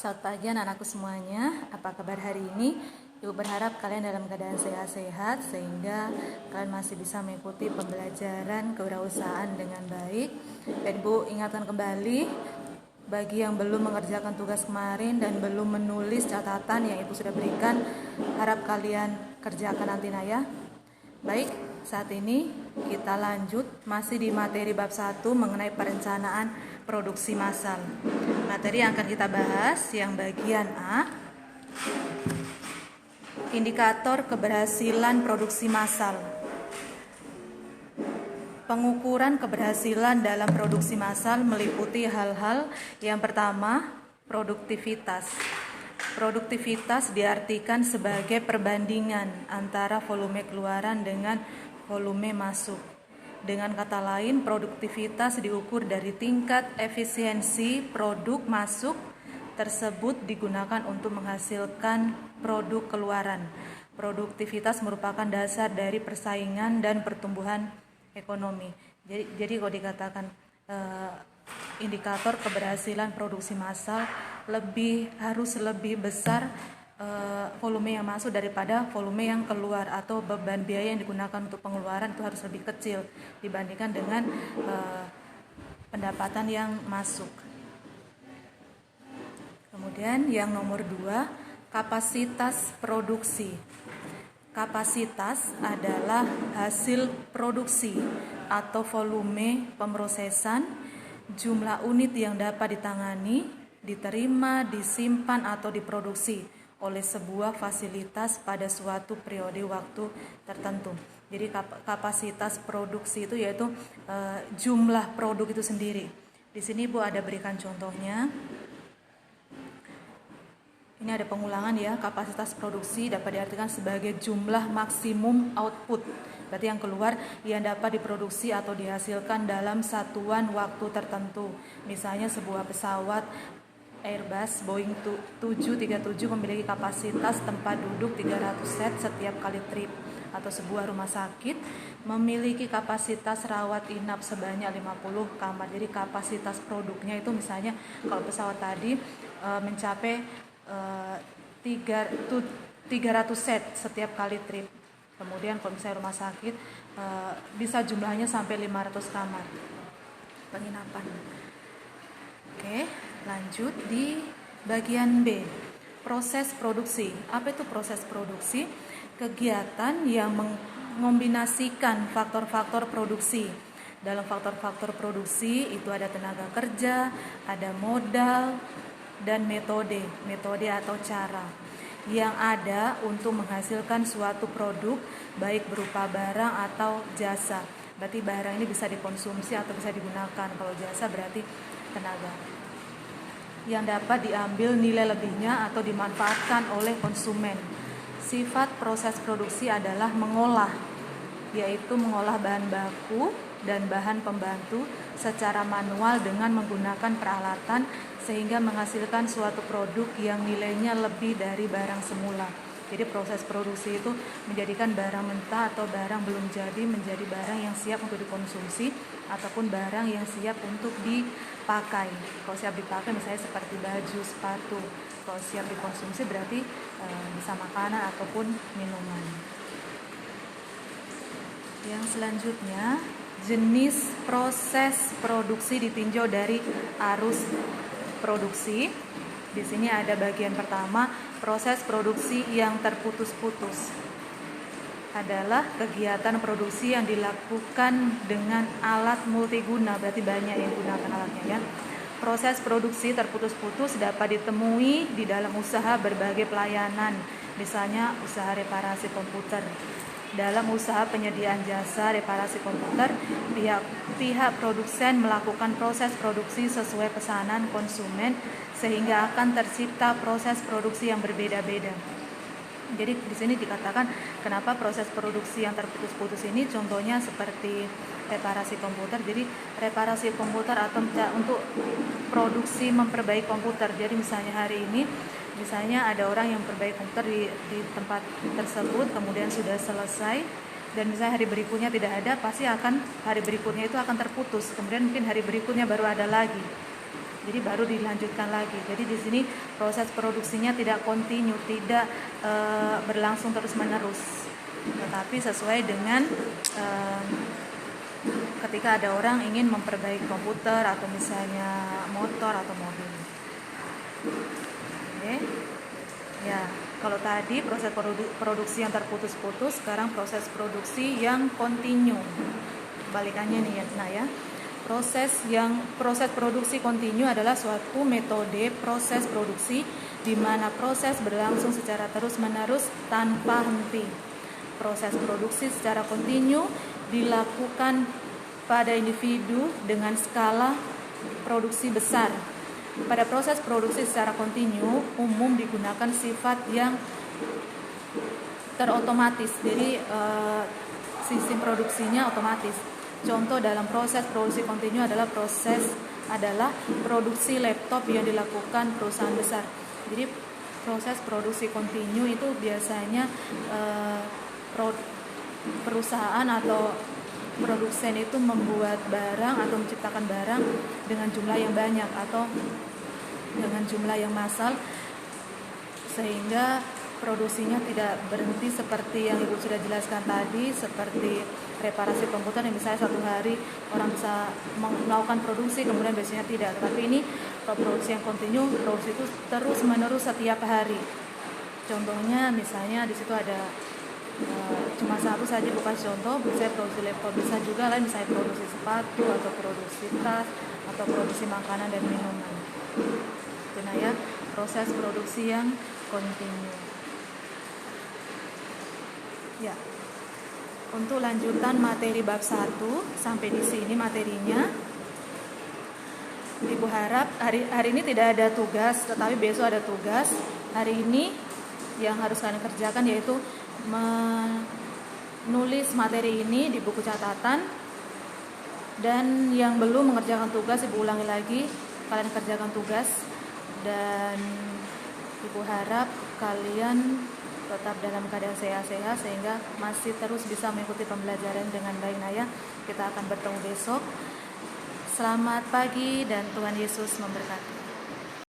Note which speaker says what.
Speaker 1: Selamat pagi anak-anakku semuanya, apa kabar hari ini? Ibu berharap kalian dalam keadaan sehat-sehat sehingga kalian masih bisa mengikuti pembelajaran kewirausahaan dengan baik. Dan Ibu ingatkan kembali, bagi yang belum mengerjakan tugas kemarin dan belum menulis catatan yang Ibu sudah berikan, harap kalian kerjakan nanti ya. Baik, saat ini kita lanjut masih di materi bab 1 mengenai perencanaan produksi massal. Materi yang akan kita bahas yang bagian A, indikator keberhasilan produksi massal. Pengukuran keberhasilan dalam produksi massal meliputi hal-hal yang pertama, produktivitas. Produktivitas diartikan sebagai perbandingan antara volume keluaran dengan volume masuk. Dengan kata lain, produktivitas diukur dari tingkat efisiensi produk masuk tersebut digunakan untuk menghasilkan produk keluaran. Produktivitas merupakan dasar dari persaingan dan pertumbuhan ekonomi. Jadi kalau dikatakan indikator keberhasilan produksi massal harus lebih besar volume yang masuk daripada volume yang keluar, atau beban biaya yang digunakan untuk pengeluaran itu harus lebih kecil dibandingkan dengan pendapatan yang masuk. Kemudian yang nomor 2, kapasitas produksi. Kapasitas adalah hasil produksi atau volume pemrosesan, jumlah unit yang dapat ditangani, diterima, disimpan atau diproduksi oleh sebuah fasilitas pada suatu periode waktu tertentu. Jadi kapasitas produksi itu yaitu jumlah produk itu sendiri. Di sini Bu ada berikan contohnya. Ini ada pengulangan ya, kapasitas produksi dapat diartikan sebagai jumlah maksimum output. Berarti yang keluar yang dapat diproduksi atau dihasilkan dalam satuan waktu tertentu. Misalnya sebuah pesawat Airbus Boeing 737 memiliki kapasitas tempat duduk 300 set setiap kali trip, atau sebuah rumah sakit memiliki kapasitas rawat inap sebanyak 50 kamar. Jadi kapasitas produknya itu misalnya kalau pesawat tadi mencapai 300 set setiap kali trip. Kemudian kalau misalnya rumah sakit bisa jumlahnya sampai 500 kamar penginapan. Oke, lanjut di bagian B, proses produksi. Apa itu proses produksi? Kegiatan yang mengombinasikan faktor-faktor produksi. Dalam faktor-faktor produksi itu ada tenaga kerja, ada modal, dan metode atau cara yang ada untuk menghasilkan suatu produk, baik berupa barang atau jasa. Berarti barang ini bisa dikonsumsi atau bisa digunakan. Kalau jasa berarti tenaga yang dapat diambil nilai lebihnya atau dimanfaatkan oleh konsumen. Sifat proses produksi adalah mengolah, yaitu mengolah bahan baku dan bahan pembantu secara manual dengan menggunakan peralatan sehingga menghasilkan suatu produk yang nilainya lebih dari barang semula. Jadi proses produksi itu menjadikan barang mentah atau barang belum jadi menjadi barang yang siap untuk dikonsumsi ataupun barang yang siap untuk dipakai. Kalau siap dipakai misalnya seperti baju, sepatu. Kalau siap dikonsumsi berarti bisa makanan ataupun minuman. Yang selanjutnya, jenis proses produksi ditinjau dari arus produksi. Di sini ada bagian pertama, proses produksi yang terputus-putus. Adalah kegiatan produksi yang dilakukan dengan alat multiguna, berarti banyak yang gunakan alatnya ya. Proses produksi terputus-putus dapat ditemui di dalam usaha berbagai pelayanan, misalnya usaha reparasi komputer. Dalam usaha penyediaan jasa reparasi komputer, pihak produsen melakukan proses produksi sesuai pesanan konsumen sehingga akan tercipta proses produksi yang berbeda-beda. Jadi di sini dikatakan kenapa proses produksi yang terputus-putus ini, contohnya seperti reparasi komputer. Jadi reparasi komputer atau untuk produksi memperbaiki komputer. Jadi misalnya hari ini ada orang yang memperbaiki komputer di tempat tersebut, kemudian sudah selesai, dan misalnya hari berikutnya tidak ada, pasti hari berikutnya itu akan terputus. Kemudian mungkin hari berikutnya baru ada lagi. jadi baru dilanjutkan lagi. Jadi di sini proses produksinya tidak kontinu, tidak berlangsung terus-menerus, tetapi sesuai dengan ketika ada orang ingin memperbaiki komputer atau misalnya motor atau mobil. Oke. Ya, kalau tadi proses produksi yang terputus-putus, sekarang proses produksi yang kontinu. Balikannya nih ya. Proses produksi kontinu adalah suatu metode proses produksi di mana proses berlangsung secara terus-menerus tanpa henti. Proses produksi secara kontinu dilakukan pada individu dengan skala produksi besar. Pada proses produksi secara kontinu umum digunakan sifat yang terotomatis, jadi sistem produksinya otomatis. Contoh dalam proses produksi kontinu adalah produksi laptop yang dilakukan perusahaan besar. Jadi proses produksi kontinu itu biasanya perusahaan atau produsen itu membuat barang atau menciptakan barang dengan jumlah yang banyak atau dengan jumlah yang massal, sehingga produksinya tidak berhenti seperti yang Ibu sudah jelaskan tadi, seperti reparasi komputer yang misalnya satu hari orang bisa melakukan produksi kemudian biasanya tidak. Tapi ini produksi yang kontinu, produksi itu terus menerus setiap hari. Contohnya misalnya di situ ada cuma satu saja, bukan contoh, bisa produksi laptop, bisa juga lain misalnya produksi sepatu atau produksi tas atau produksi makanan dan minuman. Itu ya, proses produksi yang kontinu. Ya. Untuk lanjutan materi bab 1 sampai di sini materinya. Ibu harap hari ini tidak ada tugas, tetapi besok ada tugas. Hari ini yang harus kalian kerjakan yaitu menulis materi ini di buku catatan, dan yang belum mengerjakan tugas Ibu ulangi lagi, kalian kerjakan tugas, dan Ibu harap kalian tetap dalam keadaan sehat-sehat sehingga masih terus bisa mengikuti pembelajaran dengan baik. Naya, kita akan bertemu besok. Selamat pagi dan Tuhan Yesus memberkati.